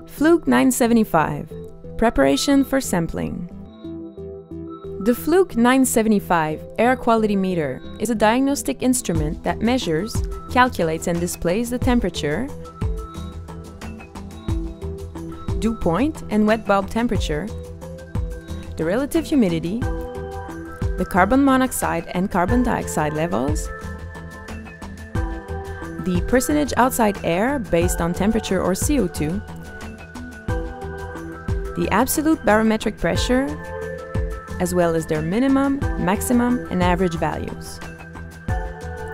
Fluke 975 – Preparation for sampling. The Fluke 975 air quality meter is a diagnostic instrument that measures, calculates and displays the temperature, dew point and wet bulb temperature, the relative humidity, the carbon monoxide and carbon dioxide levels, the percentage outside air based on temperature or CO2, the absolute barometric pressure, as well as their minimum, maximum, and average values.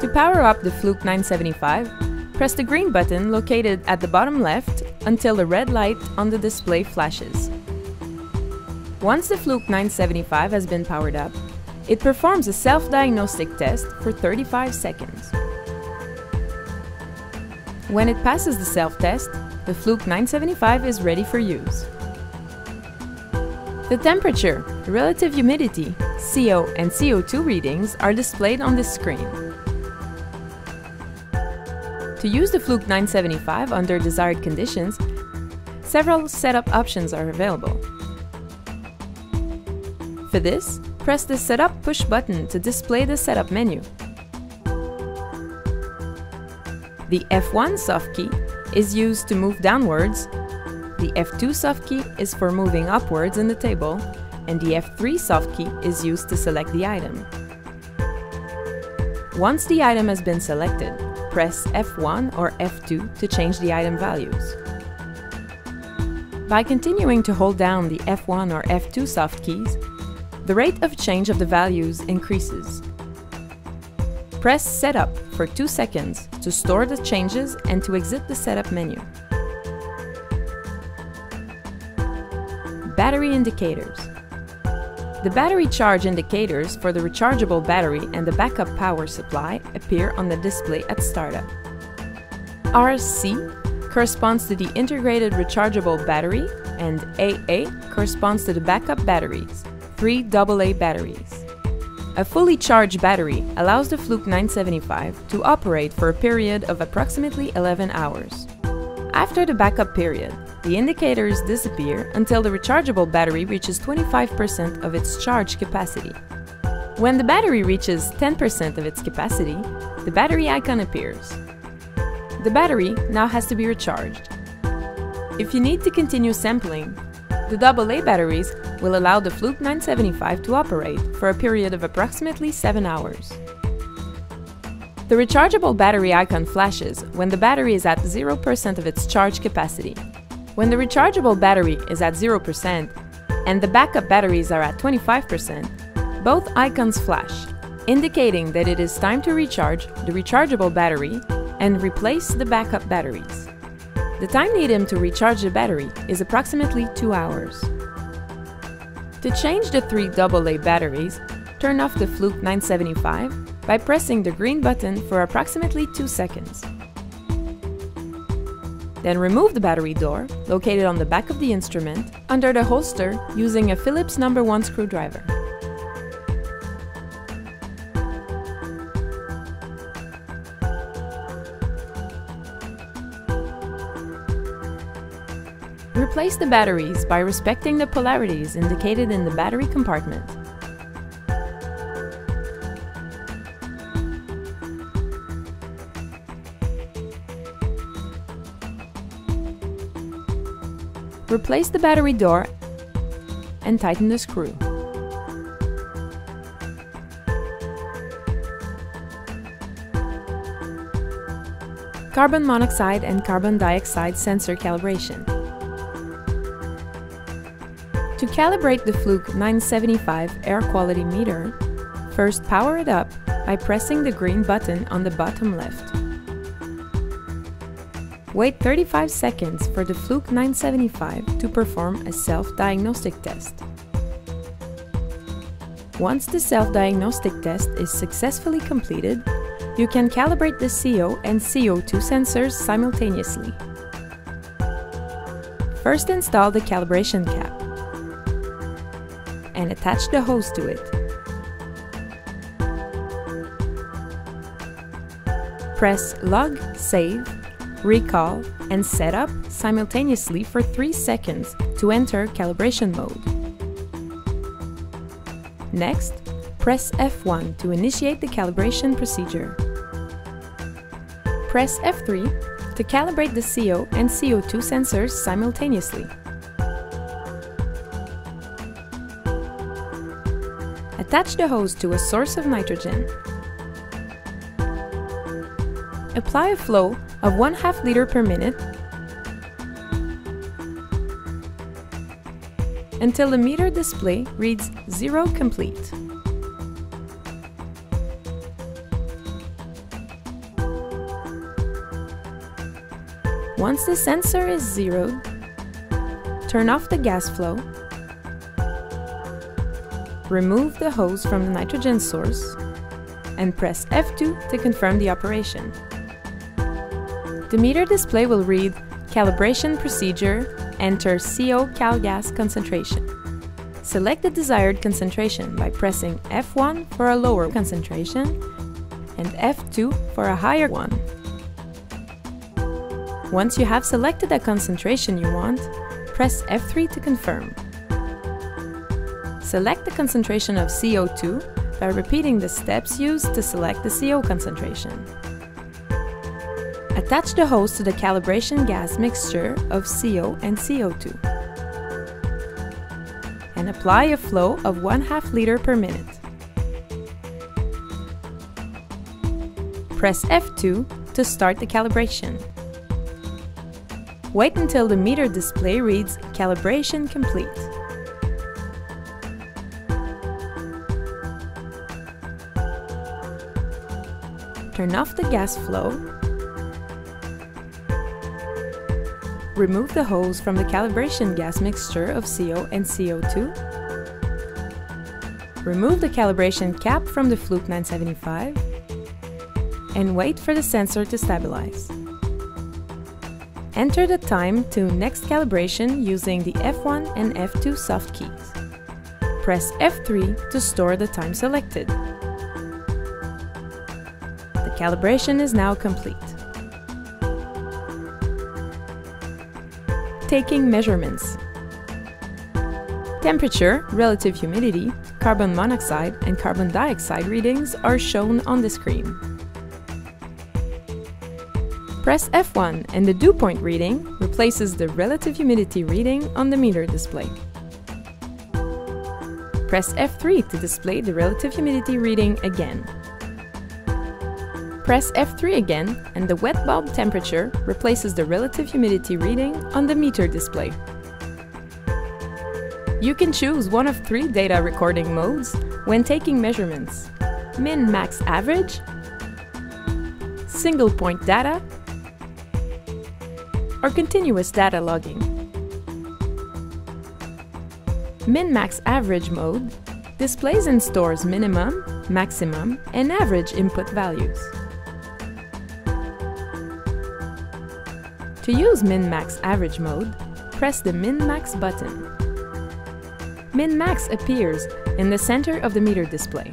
To power up the Fluke 975, press the green button located at the bottom left until the red light on the display flashes. Once the Fluke 975 has been powered up, it performs a self-diagnostic test for 35 seconds. When it passes the self-test, the Fluke 975 is ready for use. The temperature, relative humidity, CO and CO2 readings are displayed on this screen. To use the Fluke 975 under desired conditions, several setup options are available. For this, press the Setup push button to display the setup menu. The F1 soft key is used to move downwards, the F2 soft key is for moving upwards in the table, and the F3 soft key is used to select the item. Once the item has been selected, press F1 or F2 to change the item values. By continuing to hold down the F1 or F2 soft keys, the rate of change of the values increases. Press Setup for 2 seconds to store the changes and to exit the setup menu. Battery indicators. The battery charge indicators for the rechargeable battery and the backup power supply appear on the display at startup. IRSST corresponds to the integrated rechargeable battery, and AA corresponds to the backup batteries, 3 AA batteries. A fully charged battery allows the Fluke 975 to operate for a period of approximately 11 hours. After the backup period, the indicators disappear until the rechargeable battery reaches 25% of its charge capacity. When the battery reaches 10% of its capacity, the battery icon appears. The battery now has to be recharged. If you need to continue sampling, the AA batteries will allow the Fluke 975 to operate for a period of approximately 7 hours. The rechargeable battery icon flashes when the battery is at 0% of its charge capacity. When the rechargeable battery is at 0% and the backup batteries are at 25%, both icons flash, indicating that it is time to recharge the rechargeable battery and replace the backup batteries. The time needed to recharge the battery is approximately 2 hours. To change the 3 AA batteries, turn off the Fluke 975 by pressing the green button for approximately 2 seconds. Then remove the battery door, located on the back of the instrument, under the holster using a Phillips No. 1 screwdriver. Replace the batteries by respecting the polarities indicated in the battery compartment. Replace the battery door and tighten the screw. Carbon monoxide and carbon dioxide sensor calibration. To calibrate the Fluke 975 air quality meter, first power it up by pressing the green button on the bottom left. Wait 35 seconds for the Fluke 975 to perform a self-diagnostic test. Once the self-diagnostic test is successfully completed, you can calibrate the CO and CO2 sensors simultaneously. First install the calibration cap and attach the hose to it. Press Log, Save, recall, and set up simultaneously for 3 seconds to enter calibration mode. Next, press F1 to initiate the calibration procedure. Press F3 to calibrate the CO and CO2 sensors simultaneously. Attach the hose to a source of nitrogen. Apply a flow of 1/2 liter per minute until the meter display reads 0 complete. Once the sensor is zeroed, turn off the gas flow, remove the hose from the nitrogen source, and press F2 to confirm the operation. The meter display will read Calibration Procedure, enter CO cal gas concentration. Select the desired concentration by pressing F1 for a lower concentration and F2 for a higher one. Once you have selected a concentration you want, press F3 to confirm. Select the concentration of CO2 by repeating the steps used to select the CO concentration. Attach the hose to the calibration gas mixture of CO and CO2 and apply a flow of 1/2 liter per minute. Press F2 to start the calibration. Wait until the meter display reads Calibration Complete. Turn off the gas flow. Remove the hose from the calibration gas mixture of CO and CO2. Remove the calibration cap from the Fluke 975 and wait for the sensor to stabilize. Enter the time to next calibration using the F1 and F2 soft keys. Press F3 to store the time selected. The calibration is now complete. Taking measurements. Temperature, relative humidity, carbon monoxide and carbon dioxide readings are shown on the screen. Press F1 and the dew point reading replaces the relative humidity reading on the meter display. Press F3 to display the relative humidity reading again. Press F3 again and the wet bulb temperature replaces the relative humidity reading on the meter display. You can choose one of 3 data recording modes when taking measurements: min, max, average, single point data, or continuous data logging. Min-max average mode displays and stores minimum, maximum, and average input values. To use min-max average mode, press the min-max button. Min-max appears in the center of the meter display,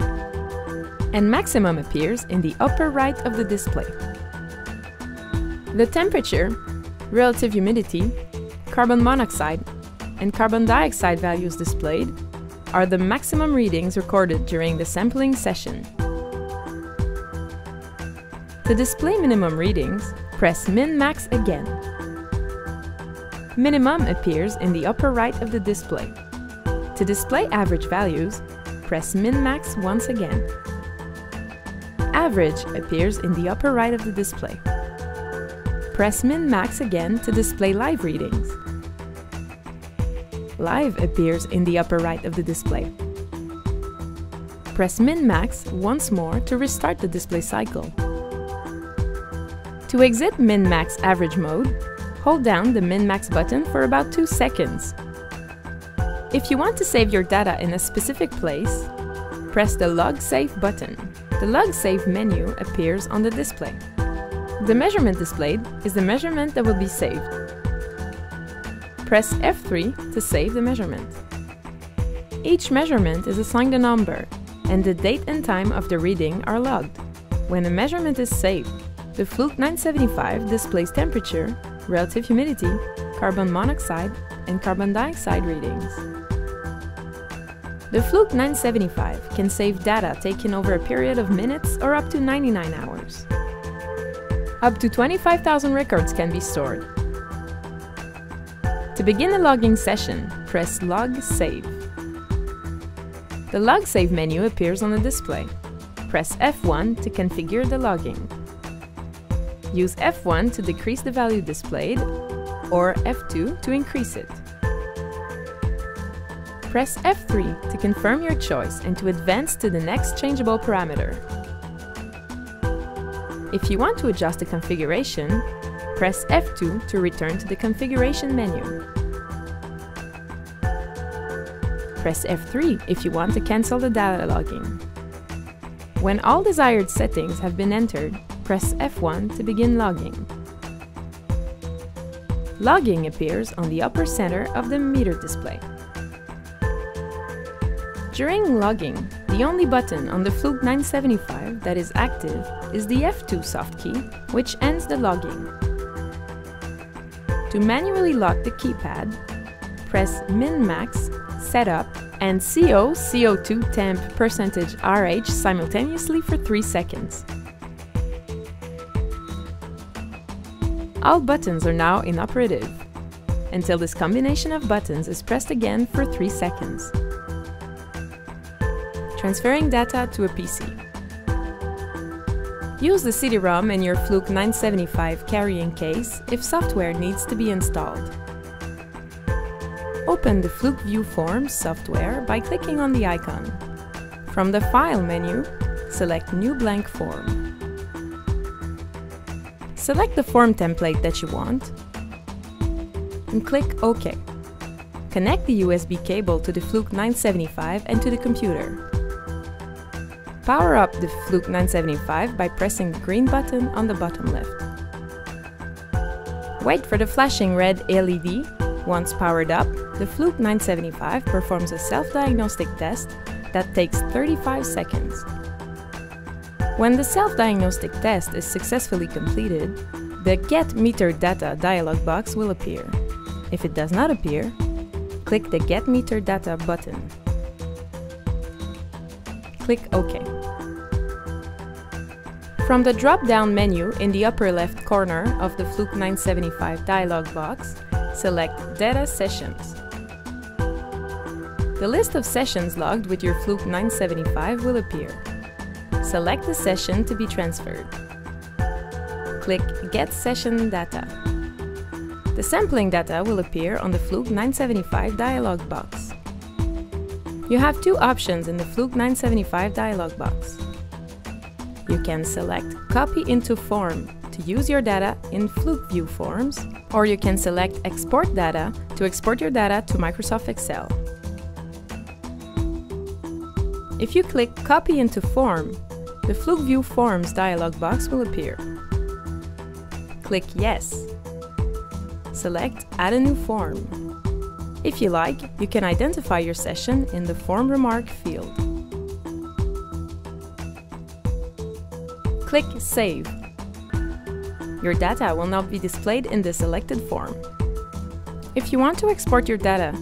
and maximum appears in the upper right of the display. The temperature, relative humidity, carbon monoxide, and carbon dioxide values displayed are the maximum readings recorded during the sampling session. To display minimum readings, press min-max again. Minimum appears in the upper right of the display. To display average values, press min-max once again. Average appears in the upper right of the display. Press min-max again to display live readings. Live appears in the upper right of the display. Press min-max once more to restart the display cycle. To exit min-max average mode, hold down the min-max button for about 2 seconds. If you want to save your data in a specific place, press the Log Save button. The Log Save menu appears on the display. The measurement displayed is the measurement that will be saved. Press F3 to save the measurement. Each measurement is assigned a number, and the date and time of the reading are logged. When a measurement is saved, The Fluke 975 displays temperature, relative humidity, carbon monoxide, and carbon dioxide readings. The Fluke 975 can save data taken over a period of minutes or up to 99 hours. Up to 25,000 records can be stored. To begin a logging session, press Log Save. The Log Save menu appears on the display. Press F1 to configure the logging. Use F1 to decrease the value displayed, or F2 to increase it. Press F3 to confirm your choice and to advance to the next changeable parameter. If you want to adjust the configuration, press F2 to return to the configuration menu. Press F3 if you want to cancel the data logging. When all desired settings have been entered, press F1 to begin logging. Logging appears on the upper center of the meter display. During logging, the only button on the Fluke 975 that is active is the F2 soft key, which ends the logging. To manually lock the keypad, press Min-Max, Setup, and CO/CO2 temp %RH simultaneously for 3 seconds. All buttons are now inoperative, until this combination of buttons is pressed again for 3 seconds. Transferring data to a PC. Use the CD-ROM in your Fluke 975 carrying case if software needs to be installed. Open the Fluke View Forms software by clicking on the icon. From the File menu, select New Blank Form. Select the form template that you want and click OK. Connect the USB cable to the Fluke 975 and to the computer. Power up the Fluke 975 by pressing the green button on the bottom left. Wait for the flashing red LED. Once powered up, the Fluke 975 performs a self-diagnostic test that takes 35 seconds. When the self-diagnostic test is successfully completed, the Get Meter Data dialog box will appear. If it does not appear, click the Get Meter Data button. Click OK. From the drop-down menu in the upper left corner of the Fluke 975 dialog box, select Data Sessions. The list of sessions logged with your Fluke 975 will appear. Select the session to be transferred. Click Get Session Data. The sampling data will appear on the Fluke 975 dialog box. You have two options in the Fluke 975 dialog box. You can select Copy into Form to use your data in Fluke View Forms, or you can select Export Data to export your data to Microsoft Excel. If you click Copy into Form, the Fluke View Forms dialog box will appear. Click Yes. Select Add a new form. If you like, you can identify your session in the Form Remark field. Click Save. Your data will now be displayed in the selected form. If you want to export your data,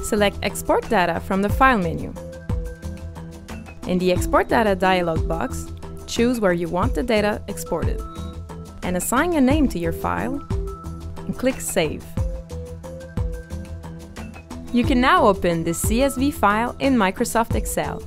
select Export Data from the File menu. In the Export Data dialog box, choose where you want the data exported, and assign a name to your file, and click Save. You can now open the CSV file in Microsoft Excel.